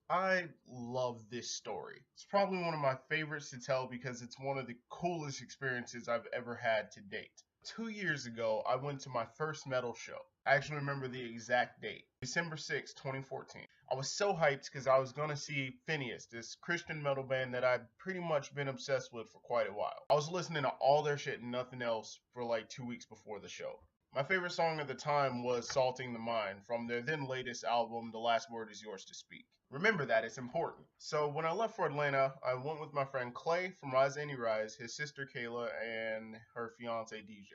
I love this story. It's probably one of my favorites to tell because it's one of the coolest experiences I've ever had to date. 2 years ago, I went to my first metal show. I actually remember the exact date, December 6th, 2014. I was so hyped because I was going to see Phineas, this Christian metal band that I've pretty much been obsessed with for quite a while. I was listening to all their shit and nothing else for like 2 weeks before the show. My favorite song at the time was Salting the Mind from their then latest album, The Last Word Is Yours to Speak. Remember that, it's important. So when I left for Atlanta, I went with my friend Clay from Rise Annie Rise, his sister Kayla, and her fiance DJ.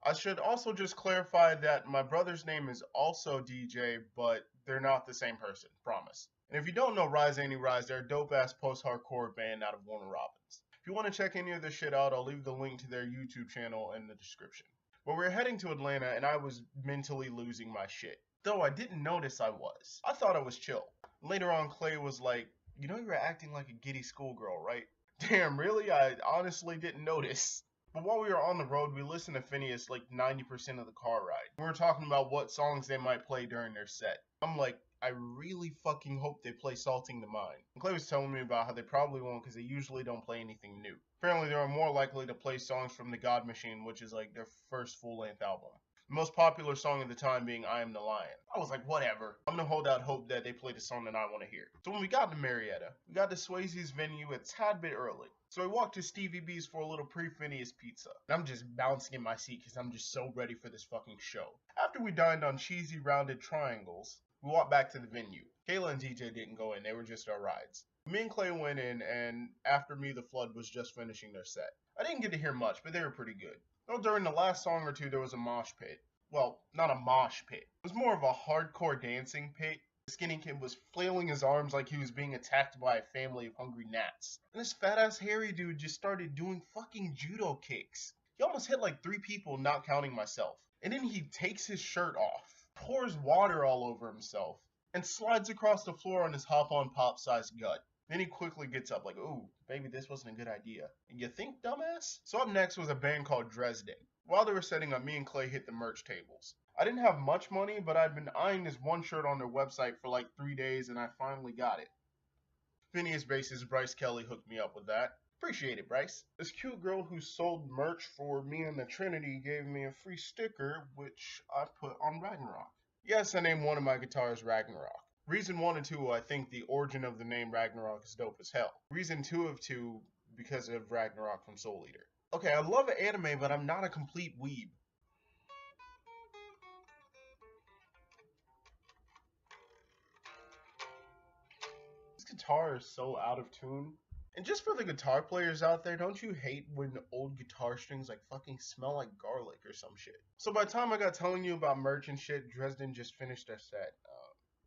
I should also just clarify that my brother's name is also DJ, but they're not the same person, promise. And if you don't know Rise Annie Rise, they're a dope ass post hardcore band out of Warner Robins. If you want to check any of this shit out, I'll leave the link to their YouTube channel in the description. But we were heading to Atlanta and I was mentally losing my shit. Though I didn't notice I was. I thought I was chill. Later on, Clay was like, "You know you were acting like a giddy schoolgirl, right?" Damn, really? I honestly didn't notice. But while we were on the road, we listened to Phineas like 90% of the car ride. We were talking about what songs they might play during their set. I'm like, I really fucking hope they play Salting the Mind. And Clay was telling me about how they probably won't because they usually don't play anything new. Apparently, they are more likely to play songs from The God Machine, which is like their first full-length album. The most popular song at the time being I Am the Lion. I was like, whatever. I'm gonna hold out hope that they play the song that I want to hear. So when we got to Marietta, we got to Swayze's venue a tad bit early. So I walked to Stevie B's for a little pre-Phineas pizza. And I'm just bouncing in my seat because I'm just so ready for this fucking show. After we dined on cheesy rounded triangles, we walked back to the venue. Kayla and DJ didn't go in, they were just our rides. Me and Clay went in, and after me, the Flood was just finishing their set. I didn't get to hear much, but they were pretty good. Well, during the last song or two, there was a mosh pit. Well, not a mosh pit. It was more of a hardcore dancing pit. The skinny kid was flailing his arms like he was being attacked by a family of hungry gnats. And this fat-ass hairy dude just started doing fucking judo kicks. He almost hit like 3 people, not counting myself. And then he takes his shirt off, pours water all over himself, and slides across the floor on his hop-on pop-sized gut. Then he quickly gets up like, "Ooh, maybe this wasn't a good idea." And you think, dumbass? So up next was a band called Dresden. While they were setting up, me and Clay hit the merch tables. I didn't have much money, but I'd been eyeing this one shirt on their website for like 3 days and I finally got it. Phineas bassist Bryce Kelly hooked me up with that. Appreciate it, Bryce. This cute girl who sold merch for me and the Trinity gave me a free sticker, which I put on Ragnarok. Yes, I named one of my guitars Ragnarok. Reason 1 and 2, I think the origin of the name Ragnarok is dope as hell. Reason 2 of 2, because of Ragnarok from Soul Eater. Okay, I love anime, but I'm not a complete weeb. This guitar is so out of tune. And just for the guitar players out there, don't you hate when old guitar strings like fucking smell like garlic or some shit? So by the time I got telling you about merch and shit, Dresden just finished their set.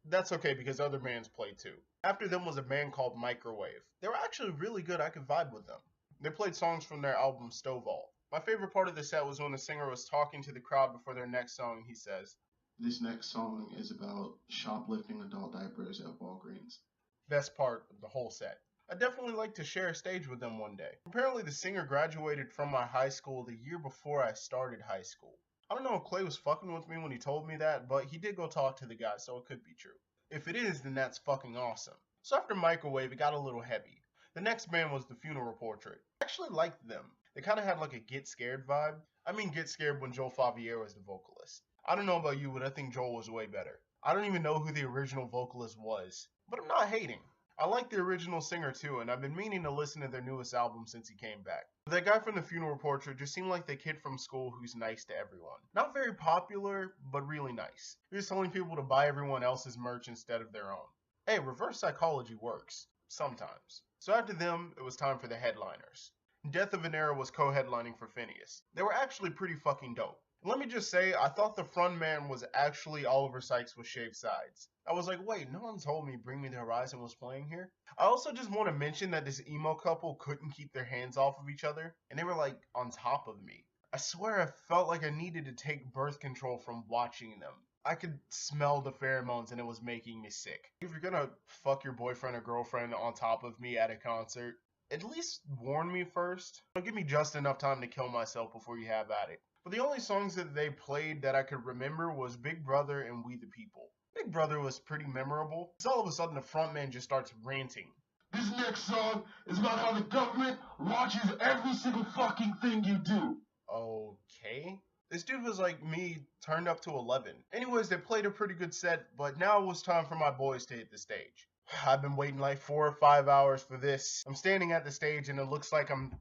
That's okay because other bands played too. After them was a band called Microwave. They were actually really good, I could vibe with them. They played songs from their album Stovall. My favorite part of the set was when the singer was talking to the crowd before their next song. He says, "This next song is about shoplifting adult diapers at Walgreens." Best part of the whole set. I'd definitely like to share a stage with them one day. Apparently the singer graduated from my high school the year before I started high school. I don't know if Clay was fucking with me when he told me that, but he did go talk to the guy, so it could be true. If it is, then that's fucking awesome. So after Microwave, it got a little heavy. The next band was The Funeral Portrait. I actually liked them. They kind of had like a Get Scared vibe. I mean Get Scared when Joel Favier was the vocalist. I don't know about you, but I think Joel was way better. I don't even know who the original vocalist was, but I'm not hating. I like the original singer too, and I've been meaning to listen to their newest album since he came back. That guy from The Funeral Portrait just seemed like the kid from school who's nice to everyone. Not very popular, but really nice. He was telling people to buy everyone else's merch instead of their own. Hey, reverse psychology works. Sometimes. So after them, it was time for the headliners. Death of an Era was co-headlining for Phineas. They were actually pretty fucking dope. Let me just say, I thought the frontman was actually Oliver Sykes with shaved sides. I was like, wait, no one told me Bring Me the Horizon was playing here? I also just want to mention that this emo couple couldn't keep their hands off of each other, and they were like on top of me. I swear I felt like I needed to take birth control from watching them. I could smell the pheromones and it was making me sick. If you're gonna fuck your boyfriend or girlfriend on top of me at a concert, at least warn me first. Don't give me just enough time to kill myself before you have at it. But the only songs that they played that I could remember was Big Brother and We the People. Big Brother was pretty memorable. So all of a sudden the frontman just starts ranting. This next song is about how the government watches every single fucking thing you do. Okay. This dude was like me turned up to 11. Anyways, they played a pretty good set, but now it was time for my boys to hit the stage. I've been waiting like 4 or 5 hours for this. I'm standing at the stage and it looks like I'm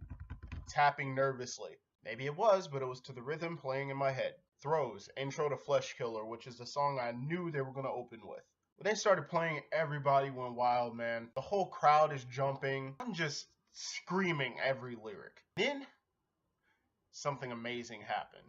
tapping nervously. Maybe it was, but it was to the rhythm playing in my head. Throws, intro to Flesh Killer, which is the song I knew they were going to open with. When they started playing, everybody went wild, man. The whole crowd is jumping. I'm just screaming every lyric. Then, something amazing happened.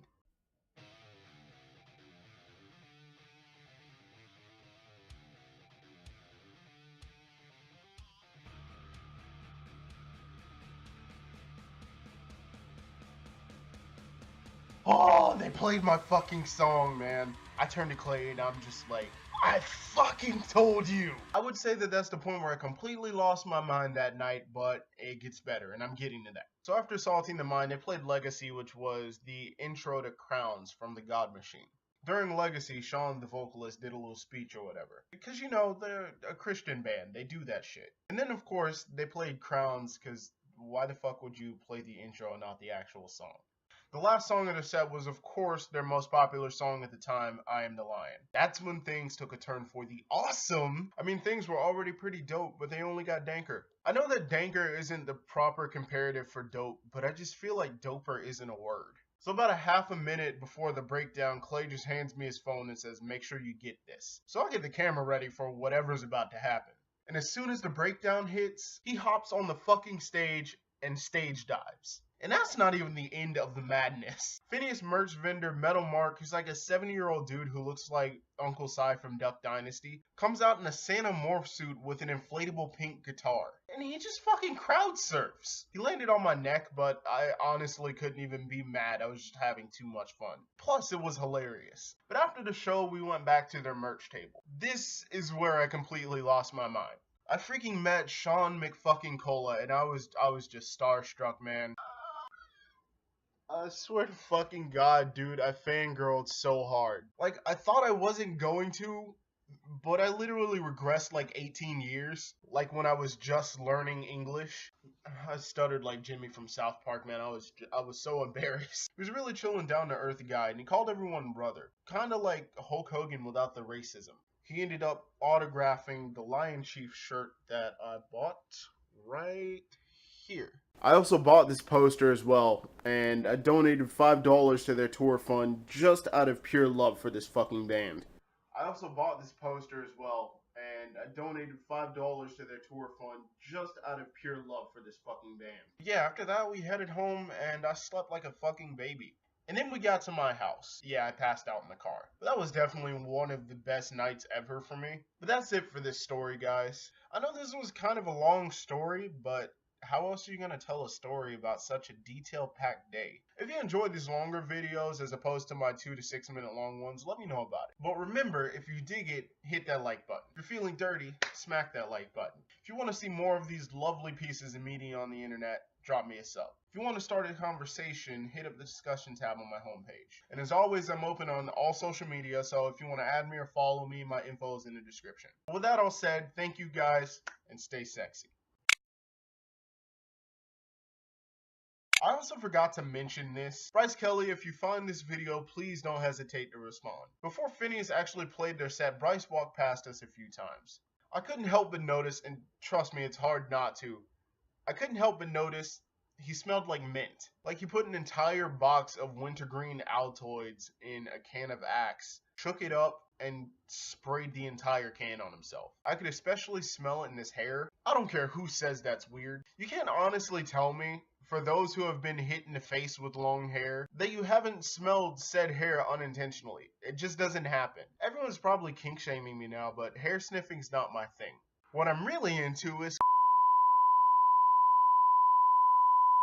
Oh, they played my fucking song, man. I turned to Clay and I'm just like, I fucking told you. I would say that that's the point where I completely lost my mind that night, but it gets better, and I'm getting to that. So after Salting the Mind, they played Legacy, which was the intro to Crowns from the God Machine. During Legacy, Sean, the vocalist, did a little speech or whatever. Because, you know, they're a Christian band. They do that shit. And then, of course, they played Crowns, because why the fuck would you play the intro and not the actual song? The last song of the set was, of course, their most popular song at the time, I Am the Lion. That's when things took a turn for the awesome. I mean, things were already pretty dope, but they only got danker. I know that danker isn't the proper comparative for dope, but I just feel like doper isn't a word. So about a half a minute before the breakdown, Clay just hands me his phone and says, make sure you get this. So I get the camera ready for whatever's about to happen. And as soon as the breakdown hits, he hops on the fucking stage and stage dives. And that's not even the end of the madness. Phineas merch vendor Metal Mark, who's like a 70-year-old dude who looks like Uncle Si from Duck Dynasty, comes out in a Santa morph suit with an inflatable pink guitar. And he just fucking crowd surfs. He landed on my neck, but I honestly couldn't even be mad. I was just having too much fun. Plus, it was hilarious. But after the show, we went back to their merch table. This is where I completely lost my mind. I freaking met Sean McFucking Cola, and I was just starstruck, man. I swear to fucking God, dude, I fangirled so hard. Like, I thought I wasn't going to, but I literally regressed like 18 years. Like when I was just learning English. I stuttered like Jimmy from South Park, man. I was so embarrassed. He was a really chilling, down-to-earth guy, and he called everyone brother. Kinda like Hulk Hogan without the racism. He ended up autographing the Lion Chief shirt that I bought right here. I also bought this poster as well, and I donated $5 to their tour fund just out of pure love for this fucking band. I also bought this poster as well, and I donated $5 to their tour fund just out of pure love for this fucking band. Yeah, after that we headed home, and I slept like a fucking baby. And then we got to my house. Yeah, I passed out in the car. But that was definitely one of the best nights ever for me. But that's it for this story, guys. I know this was kind of a long story, but how else are you going to tell a story about such a detail-packed day? If you enjoyed these longer videos as opposed to my 2 to 6 minute long ones, let me know about it. But remember, if you dig it, hit that like button. If you're feeling dirty, smack that like button. If you want to see more of these lovely pieces of media on the internet, drop me a sub. If you want to start a conversation, hit up the discussion tab on my homepage. And as always, I'm open on all social media, so if you want to add me or follow me, my info is in the description. With that all said, thank you guys, and stay sexy. I also forgot to mention this. Bryce Kelly, if you find this video, please don't hesitate to respond. Before Phineas actually played their set, Bryce walked past us a few times. I couldn't help but notice, and trust me, it's hard not to, I couldn't help but notice he smelled like mint. Like he put an entire box of wintergreen Altoids in a can of Axe, shook it up, and sprayed the entire can on himself. I could especially smell it in his hair. I don't care who says that's weird. You can't honestly tell me, for those who have been hit in the face with long hair, that you haven't smelled said hair unintentionally. It just doesn't happen. Everyone's probably kink shaming me now, but hair sniffing's not my thing. What I'm really into is